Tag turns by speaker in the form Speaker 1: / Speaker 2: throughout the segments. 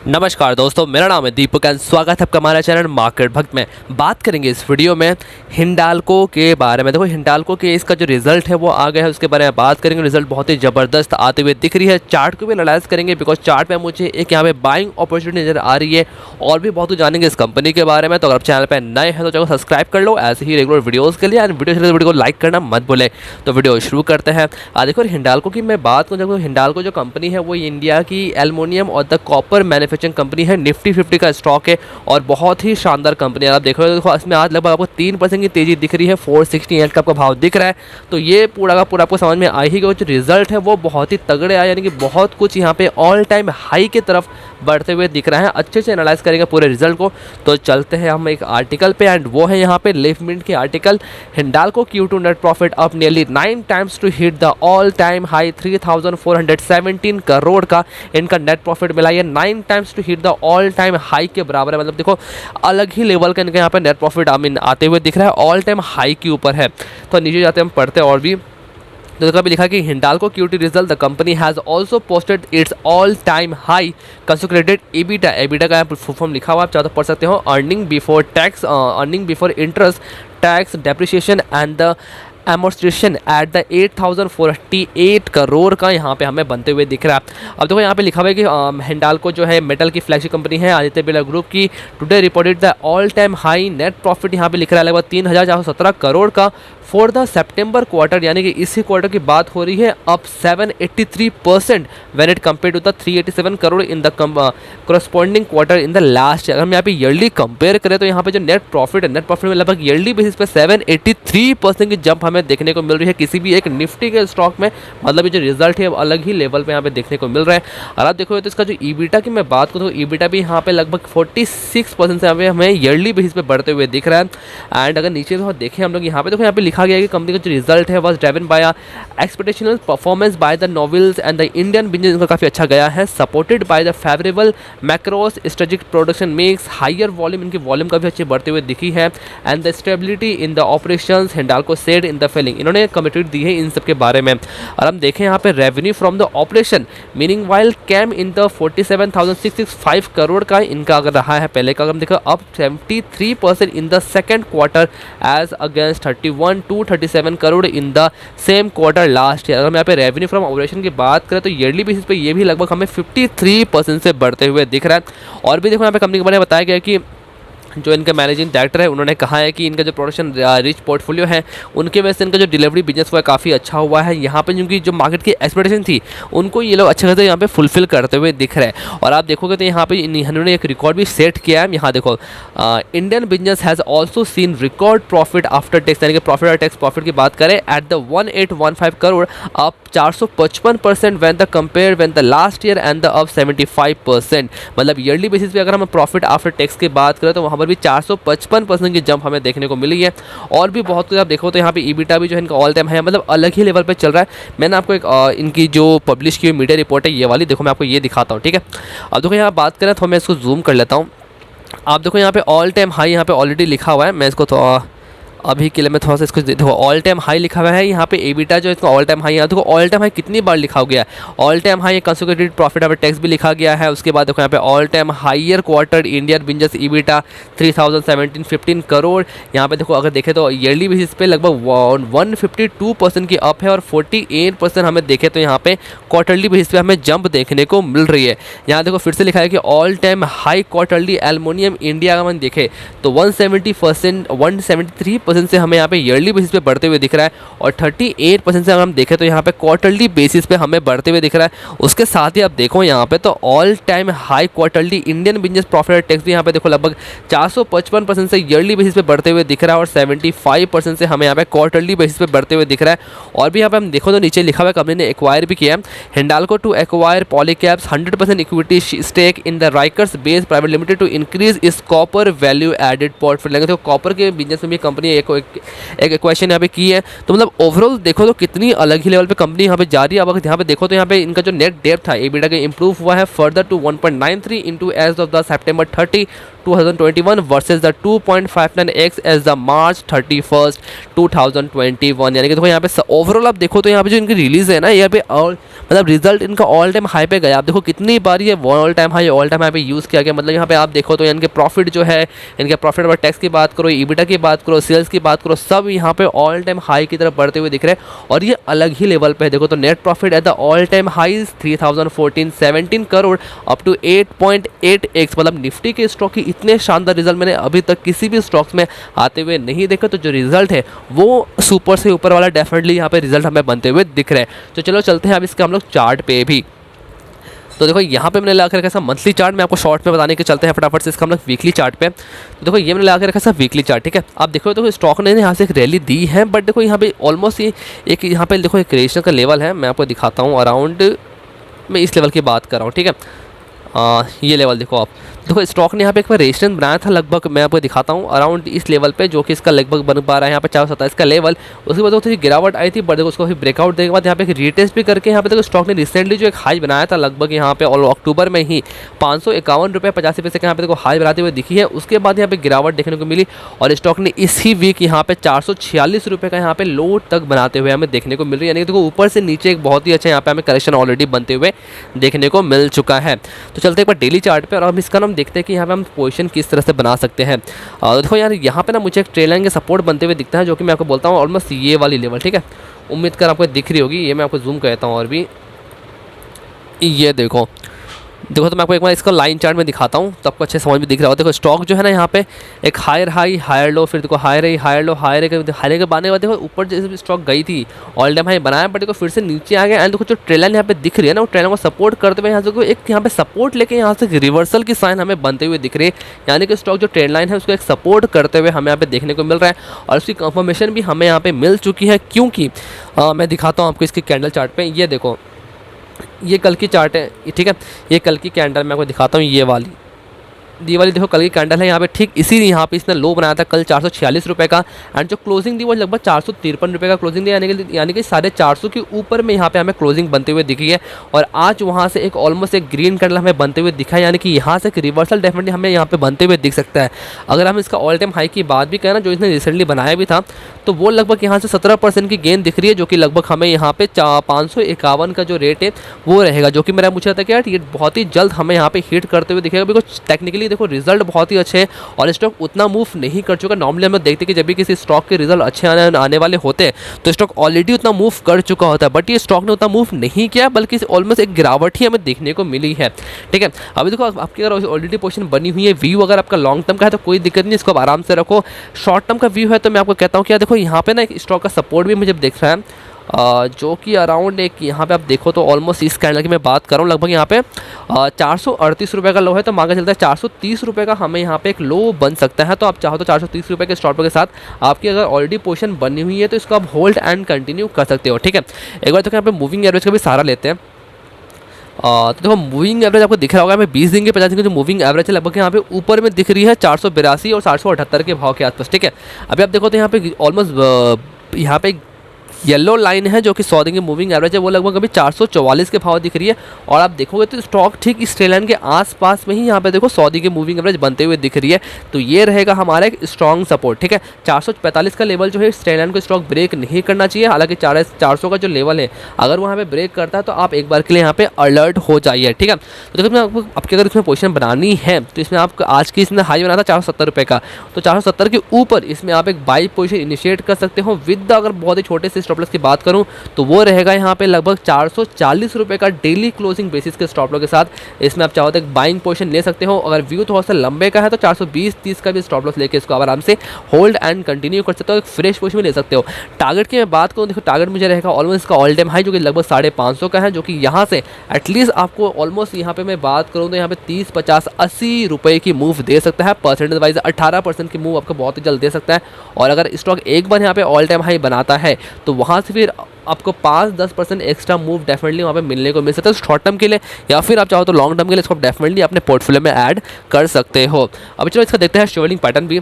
Speaker 1: नमस्कार दोस्तों, मेरा नाम है दीपक एंड स्वागत है आपका हमारा चैनल मार्केट भक्त में। बात करेंगे इस वीडियो में हिंडाल्को के बारे में। देखो, हिंडाल्को के इसका जो रिजल्ट है वो आ गया है, उसके बारे में बात करेंगे। रिजल्ट बहुत ही ज़बरदस्त आते हुए दिख रही है। चार्ट को भी एनालाइज करेंगे बिकॉज चार्ट पे मुझे एक यहाँ पे बाइंग अपॉर्चुनिटी नजर आ रही है और भी बहुत कुछ जानेंगे इस कंपनी के बारे में। तो अगर आप चैनल पर नए हैं तो चैनल को सब्सक्राइब कर लो ऐसे ही रेगुलर वीडियोज़ के लिए, एंड वीडियो को लाइक करना मत भूलें। तो वीडियो शुरू करते हैं। देखो, हिंडाल्को की मैं बात करूँ, जब हिंडाल्को जो कंपनी है वो इंडिया की एल्युमिनियम और द कॉपर मैन्युफैक्चरिंग कंपनी है। निफ्टी 50 का स्टॉक है और बहुत ही शानदार कंपनी है। आप देख रहे हो, देखो इसमें आज लगभग आपको 3% की तेजी दिख रही है। 468 का आपका भाव दिख रहा है। तो ये पूरा का पूरा आपको समझ में आ ही गया। जो रिजल्ट है वो बहुत ही तगड़े आए, यानी कि बहुत कुछ यहाँ पे ऑल टाइम हाई की तरफ बढ़ते हुए दिख रहा है। अच्छे से एनालाइज करेंगे पूरे रिजल्ट को। तो चलते हैं हम एक आर्टिकल पे, एंड वो है यहाँ पे लिव मिनट के आर्टिकल। Hindalco Q2 net profit up nearly 9 times to hit the all time high 3,417 crore का इनका नेट प्रॉफिट मिला। ये 9 times to hit the all time high के बराबर है। मतलब देखो, अलग ही लेवल का इनका यहाँ पे नेट प्रॉफिट आते हुए दिख रहा है, ऑल टाइम हाई के ऊपर है। तो नीचे जाते हम पढ़ते हैं और भी। तो देखो, अभी लिखा कि Hindalco Q2 result, the company has also posted it's all time high consolidated EBITDA. EBITDA का फुल फॉर्म लिखा हुआ, आप चाहो तो पढ़ सकते हो। Earning before tax, earning before interest, tax, depreciation and the amortisation at the 8,488 crore का यहाँ पे हमें बनते हुए दिख रहा है। अब देखो, यहाँ पे लिखा हुआ है कि हिंडाल्को जो है मेटल की फ्लैगशिप कंपनी है, आदित्य बिरला ग्रुप की। Today reported the all time high net profit, यहाँ पे लिख रहा है लगभग 3,417 करोड़ का फॉर द सितंबर क्वार्टर, यानी कि इसी क्वार्टर की बात हो रही है। Up 783% when it compare to the 387 crore in the corresponding quarter in the last year. हम यहाँ पे ईयरली कंपेयर करें तो यहाँ पे जो नेट प्रॉफिट है, नेट प्रॉफिट में लगभग ईयरली बेसिस पे 783% की जंप हमें देखने को मिल रही है किसी भी एक निफ्टी के स्टॉक में। मतलब ये जो रिजल्ट है अलग ही लेवल पे यहाँ पे देखने को मिल रहा है। और आप देखो तो इसका जो ईबिटा की मैं बात करूँ तो ईबिटा भी यहाँ पे लगभग 46% से हमें ईयरली बेसिस पे बढ़ते हुए दिख रहा है। एंड अगर नीचे तो देखें हम लोग यहाँ पे, देखो यहाँ पे लिखा गया है कि कंपनी का जो रिजल्ट है was driven by expectational performance by the Novelis and the Indian business, इनका काफ़ी अच्छा गया है। Supported by the favourable macros strategic production mix, higher volume, इनकी वॉल्यूम काफ़ी अच्छी बढ़ते हुए दिखी है। And the stability in the operations, Hindalco said in the feeling, इन्होंने कमिटेड दी है इन सब के बारे में। और हम देखें यहाँ पे revenue from the operation meaning while came in the 47,665 crore का इनका अगर रहा है पहले का, अगर हम देखो up 73% in the second quarter as against 31,237 crore in the same quarter last year. अगर हम यहाँ पे रेवेन्यू फ्रॉम ऑपरेशन की बात करें तो ईयरली बेसिस पे ये भी लगभग हमें 53% से बढ़ते हुए दिख रहा है। और भी देखो यहाँ पे कंपनी के बारे में बताया गया कि जो इनका मैनेजिंग डायरेक्टर है उन्होंने कहा है कि इनका जो प्रोडक्शन रिच पोर्टफोलियो है उनके वजह से इनका जो डिलीवरी बिजनेस हुआ है काफ़ी अच्छा हुआ है। यहाँ पे क्योंकि जो मार्केट की एक्सपेक्टेशन थी उनको ये लोग अच्छे खासे यहाँ पे फुलफिल करते हुए दिख रहे हैं। और आप देखोगे तो यहाँ पे इन्होंने एक रिकॉर्ड भी सेट किया है। यहाँ देखो, Indian business has also seen record profit after tax, यानी कि प्रॉफिट और टैक्स प्रॉफिट की बात करें at the 1815 crore, up 455% when the compare when the last year and the up 75%। मतलब ईयरली बेसिस पे अगर हम प्रॉफिट आफ्टर टैक्स की बात करें तो वहाँ पर भी 455% की जंप हमें देखने को मिली है। और भी बहुत कुछ आप देखो तो यहाँ पे ईबिटा भी जो है इनका ऑल टाइम है, मतलब अलग ही लेवल पे चल रहा है। मैंने आपको एक इनकी जो पब्लिश की हुई मीडिया रिपोर्ट है ये वाली, देखो मैं आपको ये दिखाता हूँ, ठीक है। अब देखो यहाँ बात करें तो मैं इसको जूम कर लेता हूँ। आप देखो यहाँ पे ऑल टाइम हाई यहाँ पे ऑलरेडी लिखा हुआ है। मैं इसको तो अभी के लिए मैं थोड़ा सा इसको देखो, ऑल टाइम हाई लिखा हुआ है यहाँ पे एबिटा जो इसका ऑल टाइम हाई है। देखो ऑल टाइम हाई कितनी बार लिखा गया है, all time high consolidated profit after tax भी लिखा गया है। उसके बाद देखो यहाँ पे all time higher quarter Indian business EBITDA 3,015 crore. यहाँ पे देखो अगर देखें तो ईयरली बेसिस पे लगभग 152% की अप है और 48% हमें देखें तो यहाँ पे क्वार्टरली बेसिस पे हमें जंप देखने को मिल रही है। यहाँ देखो फिर से लिखा है कि all time high quarterly aluminium India का हम देखें तो 173% से हमें यहाँ पे ईयरली बेसिस पे बढ़ते हुए दिख रहा है और 38% से अगर हम देखें तो यहाँ पे क्वार्टरली बेसिस पे हमें बढ़ते हुए दिख रहा है। उसके साथ ही आप देखो यहाँ पे तो all time high quarterly Indian business profit और टैक्स भी यहाँ पे देखो लगभग 455% से ईयरली बेसिस पे बढ़ते हुए दिख रहा है और 75% से हमें यहाँ पे क्वार्टरली बेसिस पे बढ़ते हुए दिख रहा है। और भी यहाँ पे हम देखो तो नीचे लिखा हुआ है कंपनी ने एक्वायर भी किया है Hindalco to acquire Polycab's 100% equity stake in the Rykers Base private limited to increase its copper value added portfolio. तो कॉपर के बिजनेस में भी कंपनी एक क्वेश्चन यहाँ पे की है। तो मतलब ओवरऑल देखो तो कितनी अलग ही लेवल पे कंपनी यहाँ पे जा रही है। अब अगर यहाँ पे देखो तो यहाँ पे इनका जो नेट डेट था एबिटा का इंप्रूव हुआ है further to 1.93 into as of the September 30 2021 versus the 2.59x as the March 31 2021। यानी कि देखो यहाँ पे ओवरऑल आप देखो तो यहाँ पे जो इनकी रिलीज है ना यहाँ पे ऑल मतलब रिजल्ट इनका ऑल टाइम हाई पे गया। आप देखो कितनी बार ये ऑल टाइम हाई पे यूज़ किया गया। मतलब यहाँ पे आप देखो तो इनके प्रॉफिट जो है, इनके प्रॉफिट और टैक्स की बात करो, ईबिटा की बात करो, सेल्स की बात करो, सब यहाँ पे ऑल टाइम हाई की तरफ बढ़ते हुए दिख रहे हैं और ये अलग ही लेवल पे है। देखो तो net profit at the all time high 3017 crore up to 8.8x। मतलब निफ्टी के स्टॉक की इतने शानदार रिजल्ट मैंने अभी तक किसी भी स्टॉक्स में आते हुए नहीं देखा। तो जो रिजल्ट है वो सुपर से ऊपर वाला डेफिनेटली यहाँ पे रिजल्ट हमें बनते हुए दिख रहे हैं। तो चलो चलते हैं अब इसके हम लोग चार्ट पे भी। तो देखो यहाँ पे मैंने लगा कर रखा था मंथली चार्ट, मैं आपको शॉर्ट में बताने के चलते हैं फटाफट से इसका हम लोग वीकली चार्ट पे। तो देखो ये मैंने लगा कर रखा था वीकली चार्ट, ठीक है। आप देखो तो स्टॉक ने यहाँ से एक रैली दी है, बट देखो यहाँ पे ऑलमोस्ट ये एक यहाँ पे देखो एक क्रिएशन का लेवल है, मैं आपको दिखाता हूँ अराउंड, मैं इस लेवल की बात कर रहा हूँ, ठीक है। ये लेवल देखो आप, देखो स्टॉक ने यहाँ पे एक बार रेजिस्टेंस बनाया था लगभग, मैं आपको दिखाता हूँ अराउंड इस लेवल पे, जो कि इसका लगभग बन पा रहा है यहाँ पे 427 का लेवल। उसके बाद थोड़ी गिरावट आई थी, बट देखो उसको फिर ब्रेकआउट देने के बाद यहाँ पे एक रीटेस्ट भी करके यहाँ पे देखो स्टॉक ने रिसेंटली जो एक हाई बनाया था लगभग यहाँ पे और अक्टूबर में ही 551 रुपये 85 पैसे का यहाँ पे देखो हाई बनाते हुए दिखी है। उसके बाद यहाँ पे गिरावट देखने को मिली और स्टॉक ने इसी वीक यहाँ पे 446 रुपये का यहाँ पे लो तक बनाते हुए हमें देखने को मिल रही है। यानी कि देखो ऊपर से नीचे एक बहुत ही अच्छा यहाँ पे हमें करेक्शन ऑलरेडी बनते हुए देखने को मिल चुका है। तो चलते एक बार डेली चार्ट पे और हम इसका नाम देखते हैं कि यहाँ पे हम पोजीशन किस तरह से बना सकते हैं। देखो यार यहाँ पे ना मुझे एक ट्रेल लाइन के सपोर्ट बनते हुए दिखता है, जो कि मैं आपको बोलता हूँ ऑलमोस्ट ये वाली लेवल, ठीक है। उम्मीद कर आपको दिख रही होगी, ये मैं आपको जूम करता हूँ और भी ये देखो तो मैं आपको एक बार इसका लाइन चार्ट में दिखाता हूँ तो आपको अच्छे समझ में दिख रहा होगा। देखो स्टॉक जो है ना यहाँ पे एक हायर हाई हायर लो, फिर देखो higher high higher low higher के बाने के बाद देखो ऊपर जैसे स्टॉक गई थी ऑल टाइम हाई बनाया, बट देखो फिर से नीचे आ गया। एंड देखो जो ट्रेल लाइन यहाँ पे दिख रही है ना, वो ट्रेल लाइन को सपोर्ट करते हुए यहाँ से एक यहाँ पे सपोर्ट लेके यहाँ से रिवर्सल की साइन हमें बनते हुए दिख रही है। यानी कि स्टॉक जो ट्रेल लाइन है उसको एक सपोर्ट करते हुए हमें यहाँ पे देखने को मिल रहा है और उसकी कंफर्मेशन भी हमें यहाँ पे मिल चुकी है। क्योंकि मैं दिखाता हूँ आपको इसके कैंडल चार्ट पे, ये देखो ये कल की चार्ट है, ठीक है। ये कल की कैंडल मैं आपको दिखाता हूँ, ये वाली देखो कल की कैंडल है यहाँ पे, ठीक इसी यहाँ पे इसने लो बनाया था कल 446 रुपये का। एंड जो क्लोजिंग दी वो लगभग 453 रुपये का क्लोजिंग दिया, यानी कि 450 के ऊपर में यहाँ पे हमें क्लोजिंग बनते हुए दिखी है। और आज वहाँ से एक ऑलमोस्ट एक ग्रीन कैंडल हमें बनते हुए दिखा है, यानी कि यहाँ से एक रिवर्सल डेफिनेटली हमें यहाँ पे बनते हुए दिख सकता है। अगर हम इसका ऑल टाइम हाई की बात भी करें ना, जो इसने रिसेंटली बनाया भी था, तो वो लगभग यहाँ से 17% की गेन दिख रही है, जो कि लगभग हमें यहाँ पे 551 का जो रेट है वो रहेगा, जो कि मेरा मुझे लगता है कि यार ये बहुत ही जल्द हमें यहाँ पे हिट करते हुए दिखेगा। बिकॉज टेक्निकली देखो रिजल्ट बहुत ही अच्छे हैं और स्टॉक उतना मूव नहीं कर चुका। नॉर्मली हम लोग देखते हैं कि जब भी किसी स्टॉक के रिजल्ट अच्छे आने वाले होते हैं तो स्टॉक ऑलरेडी उतना मूव कर चुका होता है, बट ये स्टॉक ने उतना मूव नहीं किया, बल्कि ऑलमोस्ट एक गिरावट ही हमें देखने को मिली है, ठीक है। अभी देखो आपकी अगर ऑलरेडी पोजीशन बनी हुई है, व्यू अगर आपका लॉन्ग टर्म का है तो कोई दिक्कत नहीं, इसको आप आराम से रखो। शॉर्ट टर्म का व्यू है तो मैं आपको कहता हूँ कि देखो यहाँ पे ना एक स्टॉक का सपोर्ट भी मुझे दिख रहा है, जो कि अराउंड एक यहाँ पे आप देखो तो ऑलमोस्ट इस कैंडल की मैं बात कर रहा हूँ, लगभग यहाँ पे 438 रुपये का लो है, तो मांगा चलता है 430 रुपये का हमें यहाँ पे एक लो बन सकता है। तो आप चाहो तो 430 रुपये के स्टॉप के साथ आपकी अगर ऑलरेडी पोजीशन बनी हुई है तो इसको आप होल्ड एंड कंटिन्यू कर सकते हो, ठीक है। एक बार तो यहाँ पे मूविंग एवरेज का भी सहारा लेते हैं। तो देखो मूविंग एवरेज आपको दिख रहा होगा, हमें 20 दिन के 50 दिन की जो मूविंग एवरेज है लगभग यहाँ पे ऊपर में दिख रही है 482 और 478 के भाव के आसपास, ठीक है। अभी आप देखो तो यहाँ पे ऑलमोस्ट यहाँ पे येलो लाइन है जो कि 100 दिन की मूविंग एवरेज है, वो लगभग अभी 444 के भाव दिख रही है। और आप देखोगे तो स्टॉक ठीक इस ट्रेल लाइन के आसपास में ही यहाँ पे देखो 100 दिन की मूविंग एवरेज बनते हुए दिख रही है। तो ये रहेगा हमारा एक स्ट्रॉन्ग सपोर्ट, ठीक है। 445 का लेवल जो है इस ट्रेल लाइन को स्टॉक ब्रेक नहीं करना चाहिए। हालांकि 400 का जो लेवल है अगर वहाँ पे ब्रेक करता है तो आप एक बार के लिए यहाँ पे अलर्ट हो जाइए, ठीक है। तो देखो आपकी अगर इसमें पोजीशन बनानी है तो इसमें आप आज की इसने हाई बना था 470 रुपये का, तो 470 के ऊपर इसमें आप एक बाई पोजीशन इनिशिएट कर सकते हो विद अगर बहुत ही छोटे से स्टॉप लॉस की बात करूं तो वो रहेगा यहाँ पे लगभग 440 रुपये का डेली क्लोजिंग बेसिस के स्टॉप लॉस के साथ। इसमें आप चाहो तो एक बाइंग पोजीशन ले सकते हो। अगर व्यू थोड़ा सा लंबे का है तो 420-30 का भी स्टॉप लॉस लेके इसको आप आराम से होल्ड एंड कंटिन्यू कर सकते हो, एक फ्रेश पोजीशन में ले सकते हो। टारगेट की मैं बात करूँ, देखो टारगेट मुझे रहेगा ऑलमोस्ट इसका ऑल टाइम हाई जो कि लगभग 550 का है, जो कि यहाँ से एटलीस्ट आपको ऑलमोस्ट यहाँ पे मैं बात करूँ तो यहाँ पे 30, 50, 80 रुपये की मूव दे सकता है। परसेंटेज वाइज 18% की मूव आपको बहुत ही जल्द दे सकता है। और अगर स्टॉक एक बार यहाँ पे ऑल टाइम हाई बनाता है तो वहाँ से फिर आपको 5-10% एक्स्ट्रा मूव डेफिनेटली वहाँ पे मिलने को मिल सकता है शॉर्ट टर्म के लिए, या फिर आप चाहो तो लॉन्ग टर्म के लिए इसको डेफिनेटली अपने पोर्टफोलियो में ऐड कर सकते हो। अभी चलो इसका देखते हैं शेयरिंग पैटर्न भी।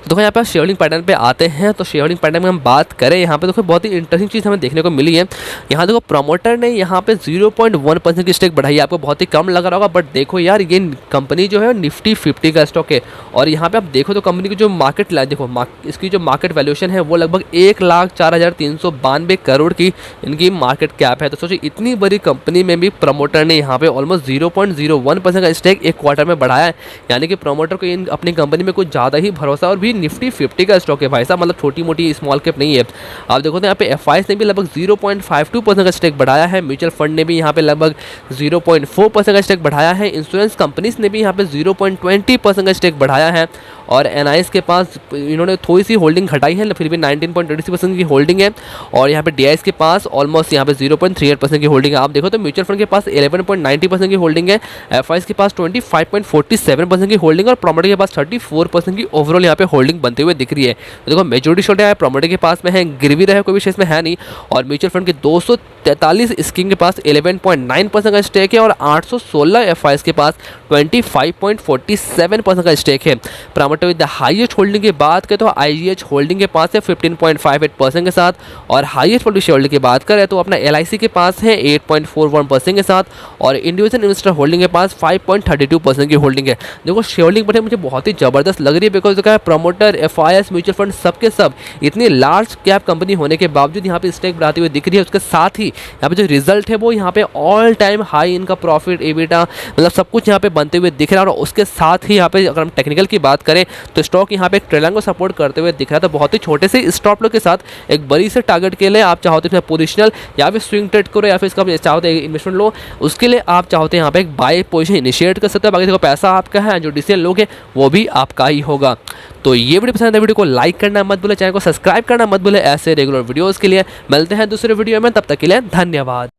Speaker 1: देखो यहाँ पे शेयर होल्डिंग पैटर्न पे आते हैं। तो शेयर होल्डिंग पैटर्न में हम बात करें, यहाँ पे देखो बहुत ही इंटरेस्टिंग चीज़ हमें देखने को मिली है। यहाँ देखो प्रमोटर ने यहाँ पे 0.1% की स्टेक बढ़ाई है। आपको बहुत ही कम लग रहा होगा, बट देखो यार ये कंपनी जो है निफ्टी 50 का स्टॉक है। और यहाँ पे आप देखो तो कंपनी की जो मार्केट देखो इसकी जो मार्केट वैल्यूएशन है वो लगभग 1,04,392 करोड़ की इनकी मार्केट कैप है। तो सोचिए इतनी बड़ी कंपनी में भी प्रमोटर ने यहाँ पे ऑलमोस्ट 0.01% का स्टेक एक क्वार्टर में बढ़ाया है। यानी कि प्रमोटर को इन अपनी कंपनी में कुछ ज़्यादा ही भरोसा, और भी निफ्टी 50 का स्टॉक है भाई साहब, मतलब छोटी मोटी स्मॉल कैप नहीं है। आप देखो तो यहाँ पे एफआईएस ने भी लगभग 0.52% का स्टेक बढ़ाया है। म्यूचुअल फंड ने भी यहाँ पे लगभग 0.4% का स्टेक बढ़ाया है। इंश्योरेंस कंपनीज ने भी यहाँ पे 0.20% का स्टेक बढ़ाया है। और एनआईएस के पास इन्होंने थोड़ी सी होल्डिंग घटाई है, फिर भी 19.36% की होल्डिंग है। और यहाँ पे डीआईएस के पास ऑलमोस्ट यहाँ पे 0.38% की होल्डिंग है। आप देखो तो म्यूचुअल फंड के पास 11.90% की होल्डिंग है, एफआईएस के पास 25.47% की होल्डिंग, और प्रमोटर के पास 34% की ओवरऑल यहाँ पे होल्डिंग बनते हुए दिख रही है। तो देखो मेजोरिटी शेयर है प्रमोटर के पास में है, गिरवी रहे कोई भी शेयर में है नहीं। और म्यूचुअल फंड के 243 स्कीम के पास 11.9% का स्टेक है, और 816 एफआईएस के पास 25.47% का स्टेक है। Promoter with the highest holding की बात करें तो आईजीएच होल्डिंग के पास है 15.58% के साथ, और हाईएस्ट पब्लिक शेयर होल्डिंग की बात करें तो अपना एलआईसी के पास है 8.41% के साथ, और इंडिविजुअल इन्वेस्टर होल्डिंग के पास 5.32% की होल्डिंग है। देखो शेयर होल्डिंग बढ़े मुझे बहुत ही ज़बरदस्त लग रही है, बिकॉज क्या है प्रमोटर, एफआईएस, म्यूचुअल फंड सबके सब इतनी लार्ज कैप कंपनी होने के बावजूद यहाँ पे स्टेक बढ़ाती हुई दिख रही है। उसके साथ ही यहाँ पे जो रिजल्ट है वो यहाँ पे ऑल टाइम हाई इनका प्रॉफिट, एबिटा, मतलब सब कुछ यहाँ पे बनते हुए दिख रहा है। और उसके साथ ही यहाँ पे अगर हम टेक्निकल की बात करें तो स्टॉक यहाँ पे एक ट्रेंड को सपोर्ट करते हुए दिख रहा है। तो बहुत ही छोटे से स्टॉप लॉस के साथ एक बड़ी से टारगेट के लिए आप चाहते हैं पोजिशनल या फिर स्विंग ट्रेड करो, या फिर इसका चाहते हैं इन्वेस्टमेंट लो, उसके लिए आप चाहते हैं यहाँ पे एक बाय पोजीशन इनिशिएट कर सकते हैं। बाकी देखो पैसा आपका है, जो डिसीजन लोगे वो भी आपका ही होगा। तो ये वीडियो पसंद है, वीडियो को लाइक करना मत भूलें, चैनल को सब्सक्राइब करना मत भूलें। ऐसे रेगुलर वीडियोस के लिए मिलते हैं दूसरे वीडियो में, तब तक के लिए धन्यवाद।